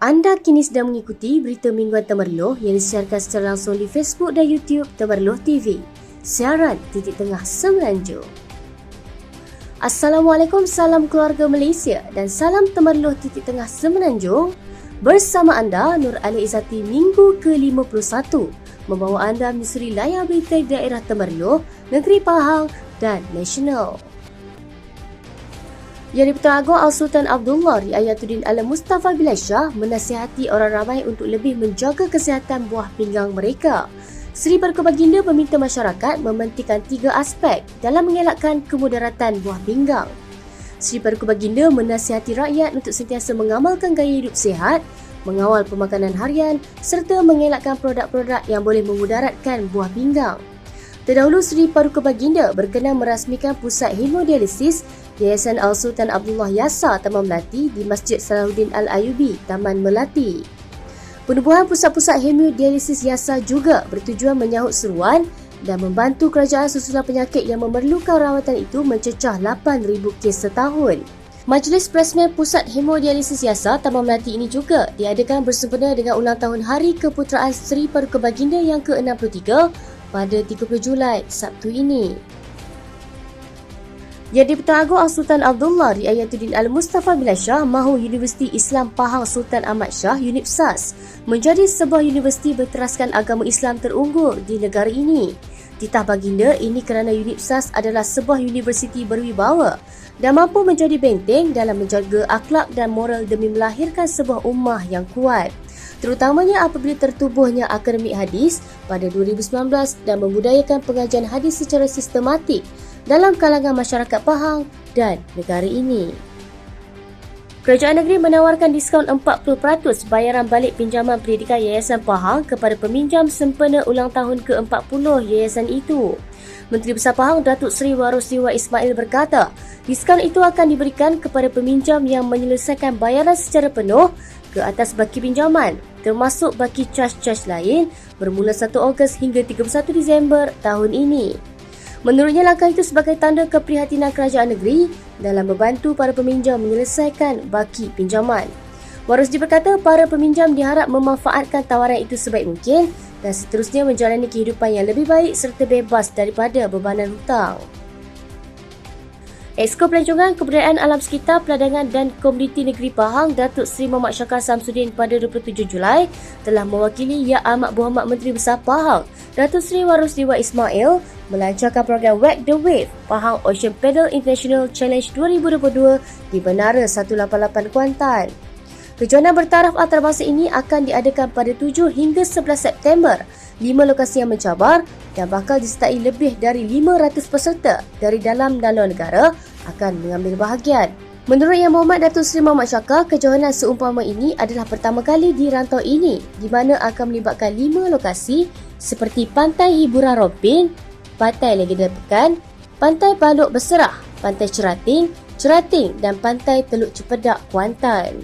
Anda kini sedang mengikuti berita mingguan Temerloh yang disiarkan secara langsung di Facebook dan YouTube Temerloh TV. Siaran titik tengah Semenanjung. Assalamualaikum, salam keluarga Malaysia dan salam Temerloh titik tengah Semenanjung. Bersama anda, Nur Ali Izzati, minggu ke-51. Membawa anda menyusuri layar berita daerah Temerloh, Negeri Pahang dan Nasional. Yang di-Pertuan Agong Al-Sultan Abdullah Riayatuddin Al-Mustafa Bilal Shah menasihati orang ramai untuk lebih menjaga kesihatan buah pinggang mereka. Seri Paduka Baginda meminta masyarakat mementingkan 3 aspek dalam mengelakkan kemudaratan buah pinggang. Seri Paduka Baginda menasihati rakyat untuk sentiasa mengamalkan gaya hidup sihat, mengawal pemakanan harian serta mengelakkan produk-produk yang boleh memudaratkan buah pinggang. Terdahulu, Seri Paduka Baginda berkenan merasmikan pusat hemodialisis Yayasan Al-Sultan Abdullah Yasa Taman Melati di Masjid Salahuddin Al-Ayubi, Taman Melati. Penubuhan pusat-pusat hemodialisis Yasa juga bertujuan menyahut seruan dan membantu kerajaan susulan penyakit yang memerlukan rawatan itu mencecah 8,000 kes setahun. Majlis Presmen Pusat Hemodialisis Yasa Taman Melati ini juga diadakan bersempena dengan ulang tahun Hari Keputeraan Seri Paduka Baginda yang ke-63 pada 30 Julai, Sabtu ini. Yang di-Pertuan Agong Al-Sultan Abdullah Riayatuddin Al-Mustafa Bilal Shah mahu Universiti Islam Pahang Sultan Ahmad Shah UNIPSAS menjadi sebuah universiti berteraskan agama Islam terunggul di negara ini. Titah baginda ini kerana UNIPSAS adalah sebuah universiti berwibawa dan mampu menjadi benteng dalam menjaga akhlak dan moral demi melahirkan sebuah ummah yang kuat, terutamanya apabila tertubuhnya akademik hadis pada 2019 dan membudayakan pengajian hadis secara sistematik dalam kalangan masyarakat Pahang dan negara ini. Kerajaan negeri menawarkan diskaun 40% bayaran balik pinjaman pendidikan Yayasan Pahang kepada peminjam sempena ulang tahun ke-40 yayasan itu. Menteri Besar Pahang Datuk Seri Warosdewa Ismail berkata, diskaun itu akan diberikan kepada peminjam yang menyelesaikan bayaran secara penuh ke atas baki pinjaman, termasuk baki caj-caj lain bermula 1 Ogos hingga 31 Disember tahun ini. Menurutnya, langkah itu sebagai tanda keprihatinan kerajaan negeri dalam membantu para peminjam menyelesaikan baki pinjaman. Warosdi berkata, para peminjam diharap memanfaatkan tawaran itu sebaik mungkin dan seterusnya menjalani kehidupan yang lebih baik serta bebas daripada bebanan hutang. Exco Pelancongan Kebudayaan Alam Sekitar, Peladangan dan Komuniti Negeri Pahang Datuk Seri Muhammad Syakar Samsudin pada 27 Julai telah mewakili Yang Amat Berhormat Menteri Besar Pahang Datuk Seri Warosdewa Ismail melancarkan program Wag the Wave Pahang Ocean Paddle International Challenge 2022 di Menara 188 Kuantan. Kejohanan bertaraf antarabangsa ini akan diadakan pada 7 hingga 11 September. 5 lokasi yang mencabar dan bakal disertai lebih dari 500 peserta dari dalam dan luar negara akan mengambil bahagian. Menurut Yang Berhormat Datuk Seri Muhammad Syakar, kejohanan seumpama ini adalah pertama kali di rantau ini di mana akan melibatkan 5 lokasi seperti Pantai Hiburan Rompin, Pantai Legenda Pekan, Pantai Balok Berserah, Pantai Cerating dan Pantai Teluk Cepedak, Kuantan.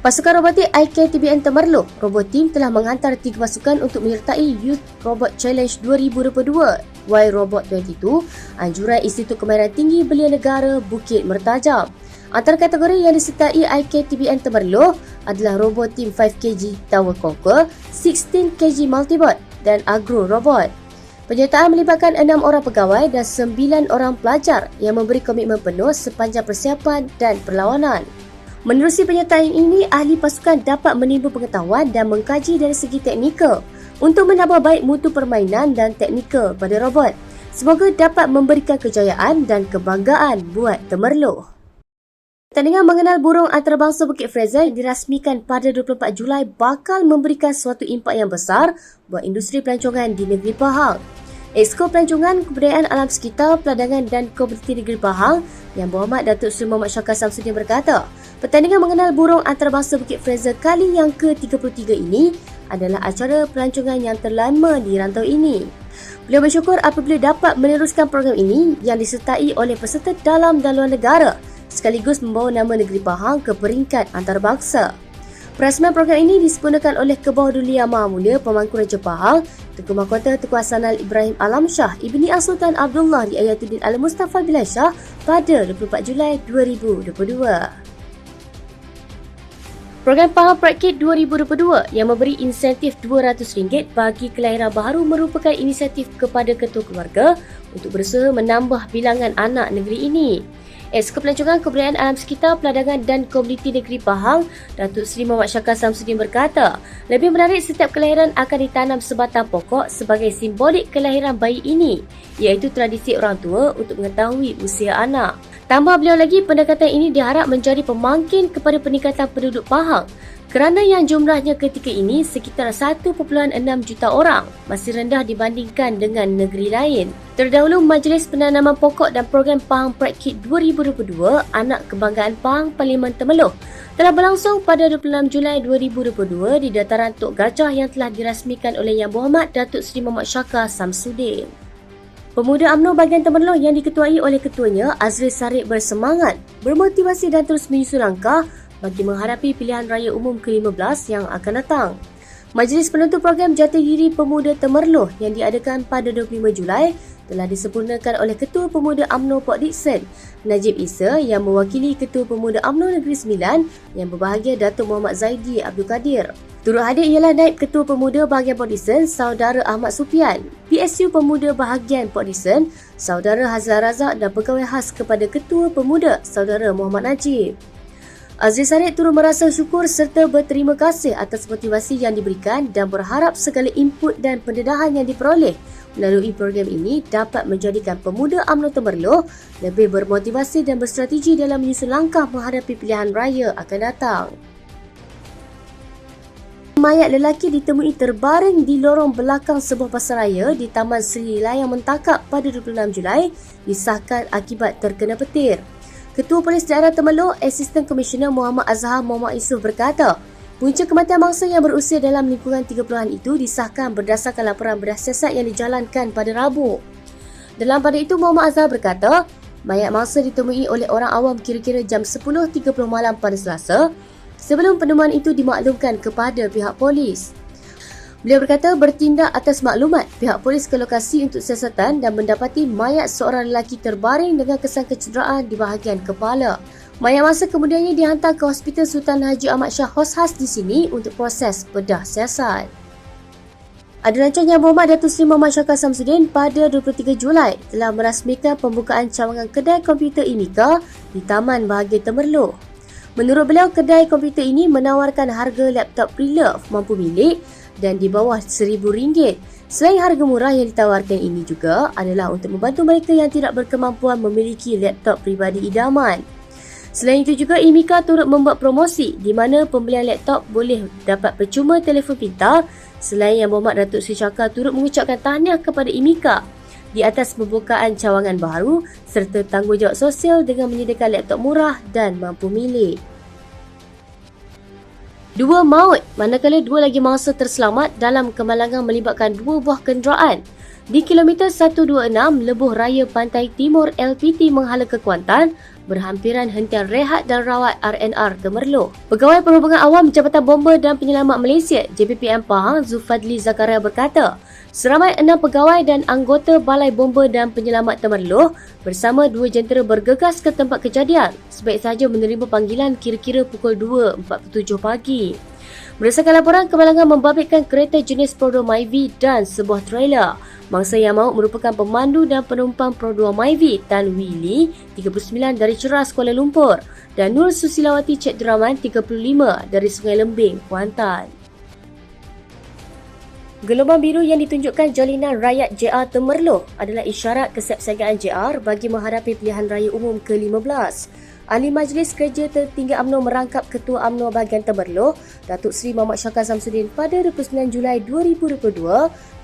Pasukan robotik IKTBN Temerloh, Robot Team telah menghantar 3 pasukan untuk menyertai Youth Robot Challenge 2022 Y-Robot 22 anjuran Institut Kemahiran Tinggi Belia Negara Bukit Mertajam. Antara kategori yang disertai IKTBN Temerloh adalah Robot Team 5kg Tower Conquer, 16kg Multibot dan Agro Robot. Penyertaan melibatkan 6 orang pegawai dan 9 orang pelajar yang memberi komitmen penuh sepanjang persiapan dan perlawanan. Menerusi penyertaan ini, ahli pasukan dapat menimba pengetahuan dan mengkaji dari segi teknikal untuk menambah baik mutu permainan dan teknikal pada robot. Semoga dapat memberikan kejayaan dan kebanggaan buat Temerloh. Pertandingan mengenal burung antarabangsa Bukit Fraser dirasmikan pada 24 Julai bakal memberikan suatu impak yang besar buat industri pelancongan di negeri Pahang. Exco Pelancongan Kebudayaan Alam Sekitar, Peladangan dan Komuniti Negeri Pahang Yang Berhormat Datuk Seri Muhammad Syakar Samsudin berkata, pertandingan mengenal burung antarabangsa Bukit Fraser kali yang ke-33 ini adalah acara pelancongan yang terlama di rantau ini. Beliau bersyukur apabila dapat meneruskan program ini yang disertai oleh peserta dalam dan luar negara sekaligus membawa nama negeri Pahang ke peringkat antarabangsa. Perasmian program ini disempurnakan oleh Kebawah-Duli Yang Maha Mulia Pemangku Raja Pahang, Tengku Mahkota Tengku Hasanal Ibrahim Alam Shah Ibni Al-Sultan Abdullah Riayatuddin Al-Mustafa Bilal Shah pada 24 Julai 2022. Program Pahang Prakit 2022 yang memberi insentif RM200 bagi kelahiran baharu merupakan inisiatif kepada ketua keluarga untuk berusaha menambah bilangan anak negeri ini. Ex-Kepelancongan Kebudayaan Alam Sekitar, Peladangan dan Komuniti Negeri Pahang, Datuk Seri Muhammad Syakar Samsudin berkata, lebih menarik setiap kelahiran akan ditanam sebatang pokok sebagai simbolik kelahiran bayi ini, iaitu tradisi orang tua untuk mengetahui usia anak. Tambah beliau lagi, pendekatan ini diharap menjadi pemangkin kepada peningkatan penduduk Pahang kerana yang jumlahnya ketika ini sekitar 1.6 juta orang, masih rendah dibandingkan dengan negeri lain. Terdahulu, Majlis Penanaman Pokok dan Program Pahang Prakit 2022 Anak Kebanggaan Pahang Parlimen Temerloh telah berlangsung pada 26 Julai 2022 di Dataran Tok Gajah yang telah dirasmikan oleh Yang Berhormat Datuk Seri Muhammad Syakar Samsudin. Pemuda UMNO bahagian Temerloh yang diketuai oleh ketuanya, Azri Sarip, bersemangat, bermotivasi dan terus menyusun langkah bagi menghadapi pilihan raya umum ke-15 yang akan datang. Majlis Penentu Program Jati Diri Pemuda Temerloh yang diadakan pada 25 Julai telah disempurnakan oleh Ketua Pemuda UMNO Port Dickson, Najib Issa, yang mewakili Ketua Pemuda UMNO Negeri Sembilan yang berbahagia Datuk Muhammad Zaidi Abdul Kadir. Turut hadir ialah Naib Ketua Pemuda Bahagian Port Dickson, Saudara Ahmad Supian, PSU Pemuda Bahagian Port Dickson, Saudara Hazlan Razak dan Pegawai Khas kepada Ketua Pemuda, Saudara Muhammad Najib. Azri Sarip turut merasa syukur serta berterima kasih atas motivasi yang diberikan dan berharap segala input dan pendedahan yang diperoleh melalui program ini dapat menjadikan pemuda UMNO Temerloh lebih bermotivasi dan berstrategi dalam menyusun langkah menghadapi pilihan raya akan datang. Mayat lelaki ditemui terbaring di lorong belakang sebuah pasaraya di Taman Seri Layang Mentakap pada 26 Julai disahkan akibat terkena petir. Ketua Polis Daerah Temerloh, Asisten Komisioner Muhammad Azhar Muhammad Yusof berkata, punca kematian mangsa yang berusia dalam lingkungan 30-an itu disahkan berdasarkan laporan bersiasat yang dijalankan pada Rabu. Dalam pada itu, Muhammad Azhar berkata, mayat mangsa ditemui oleh orang awam kira-kira jam 10.30 malam pada Selasa sebelum penemuan itu dimaklumkan kepada pihak polis. Beliau berkata bertindak atas maklumat, pihak polis ke lokasi untuk siasatan dan mendapati mayat seorang lelaki terbaring dengan kesan kecederaan di bahagian kepala. Mayat mangsa kemudiannya dihantar ke Hospital Sultan Haji Ahmad Shah Hoshas di sini untuk proses bedah siasat. Ada rancang Yang Berhormat Datuk Seri Muhammad Syakar Samsudin pada 23 Julai telah merasmikan pembukaan cawangan kedai komputer IMIKA di Taman Bahagia Temerloh. Menurut beliau, kedai komputer ini menawarkan harga laptop pre-loved mampu milik dan di bawah RM1,000. Selain harga murah yang ditawarkan ini juga adalah untuk membantu mereka yang tidak berkemampuan memiliki laptop peribadi idaman. Selain itu juga, IMIKA turut membuat promosi di mana pembelian laptop boleh dapat percuma telefon pintar. Selain Yang Berhormat Datuk Seri Syakar turut mengucapkan tahniah kepada IMIKA di atas pembukaan cawangan baru serta tanggungjawab sosial dengan menyediakan laptop murah dan mampu milik. 2 maut, manakala 2 lagi mangsa terselamat dalam kemalangan melibatkan 2 buah kenderaan di kilometer 126 Lebuh Raya Pantai Timur LPT Menghala ke Kuantan berhampiran hentian rehat dan rawat RNR Temerloh. Pegawai Perhubungan Awam Jabatan Bomba dan Penyelamat Malaysia JPPM Pahang Zulfadli Zakaria berkata, seramai 6 pegawai dan anggota Balai Bomba dan Penyelamat Temerloh bersama 2 jentera bergegas ke tempat kejadian sebaik sahaja menerima panggilan kira-kira pukul 2.47 pagi. Berdasarkan laporan, kemalangan membabitkan kereta jenis Pro2 Myvi dan sebuah trailer. Mangsa yang maut merupakan pemandu dan penumpang Pro2 Myvi Tan Wee Lee, 39 dari Ceras, Kuala Lumpur dan Nur Susilawati Cik Duraman, 35 dari Sungai Lembing, Kuantan. Gelombang biru yang ditunjukkan Jalinan Rakyat JR Temerloh adalah isyarat kesiapsiagaan JR bagi menghadapi pilihan raya umum ke-15. Ahli Majlis Kerja Tertinggi UMNO merangkap Ketua UMNO bahagian Temerloh, Datuk Seri Muhammad Syakar Samsudin pada 29 Julai 2022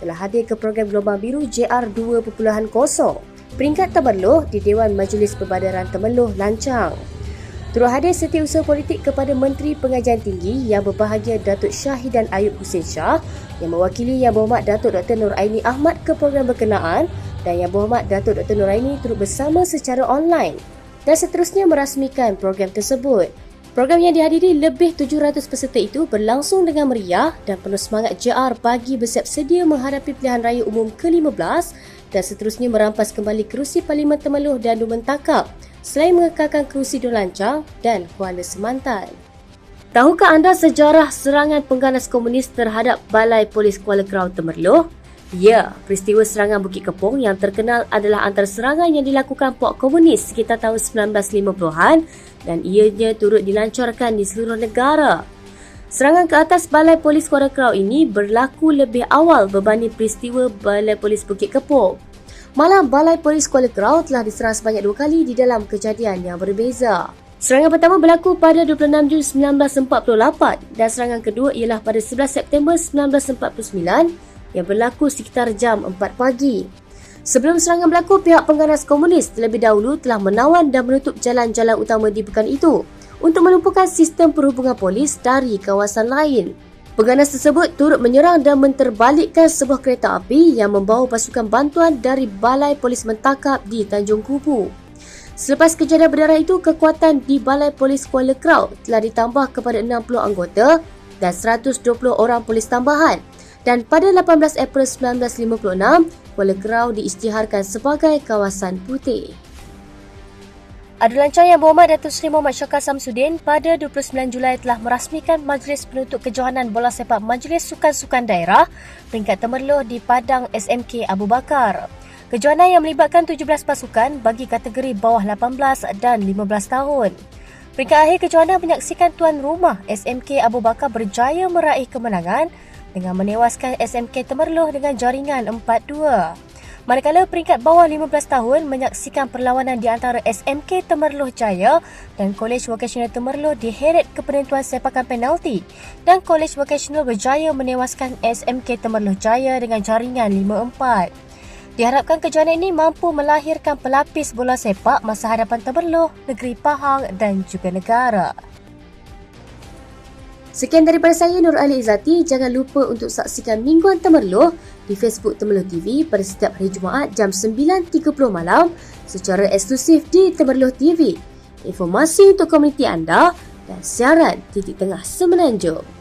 telah hadir ke program Gelombang Biru JR 2.0. Peringkat Temerloh di Dewan Majlis Perbadaran Temerloh lancang. Turut hadir setiausaha politik kepada Menteri Pengajian Tinggi yang berbahagia Datuk Syahidan Ayub Hussein Shah yang mewakili Yang Berhormat Datuk Dr. Nur Aini Ahmad ke program berkenaan dan Yang Berhormat Datuk Dr. Nur Aini turut bersama secara online dan seterusnya merasmikan program tersebut. Program yang dihadiri lebih 700 peserta itu berlangsung dengan meriah dan penuh semangat JR bagi bersiap sedia menghadapi pilihan raya umum ke-15 dan seterusnya merampas kembali kerusi Parlimen Temerloh dan Dumen Takap selain mengekalkan kerusi Dun Lancang dan Kuala Semantan. Tahukah anda sejarah serangan pengganas komunis terhadap Balai Polis Kuala Krau Temerloh? Ya, peristiwa serangan Bukit Kepong yang terkenal adalah antara serangan yang dilakukan puak komunis sekitar tahun 1950-an dan ianya turut dilancarkan di seluruh negara. Serangan ke atas Balai Polis Kuala Krau ini berlaku lebih awal berbanding peristiwa Balai Polis Bukit Kepong. Malah Balai Polis Kuala Krau telah diserang sebanyak 2 kali di dalam kejadian yang berbeza. Serangan pertama berlaku pada 26 Jun 1948 dan serangan kedua ialah pada 11 September 1949 yang berlaku sekitar jam 4 pagi. Sebelum serangan berlaku, pihak pengganas komunis terlebih dahulu telah menawan dan menutup jalan-jalan utama di pekan itu untuk melumpuhkan sistem perhubungan polis dari kawasan lain. Pengganas tersebut turut menyerang dan menterbalikkan sebuah kereta api yang membawa pasukan bantuan dari Balai Polis Mentakap di Tanjung Kubu. Selepas kejadian berdarah itu, kekuatan di Balai Polis Kuala Krau telah ditambah kepada 60 anggota dan 120 orang polis tambahan. Dan pada 18 April 1956, Kuala Krau diisytiharkan sebagai kawasan putih. Adulancar Yang Berhormat Datuk Seri Mohamed Shaka Samsudin pada 29 Julai telah merasmikan Majlis Penuntut Kejohanan Bola Sepak Majlis Sukan-Sukan Daerah peringkat Temerloh di Padang SMK Abu Bakar. Kejohanan yang melibatkan 17 pasukan bagi kategori bawah 18 dan 15 tahun. Peringkat akhir kejohanan menyaksikan tuan rumah SMK Abu Bakar berjaya meraih kemenangan dengan menewaskan SMK Temerloh dengan jaringan 4-2. Manakala peringkat bawah 15 tahun menyaksikan perlawanan di antara SMK Temerloh Jaya dan Kolej Vokasional Temerloh diheret ke penentuan sepakan penalti dan Kolej Vokasional berjaya menewaskan SMK Temerloh Jaya dengan jaringan 5-4. Diharapkan kejohanan ini mampu melahirkan pelapis bola sepak masa hadapan Temerloh, negeri Pahang dan juga negara. Sekian daripada saya, Nur Ali Izzati. Jangan lupa untuk saksikan Mingguan Temerloh di Facebook Temerloh TV pada setiap hari Jumaat jam 9.30 malam secara eksklusif di Temerloh TV. Informasi untuk komuniti anda dan siaran titik tengah Semenanjung.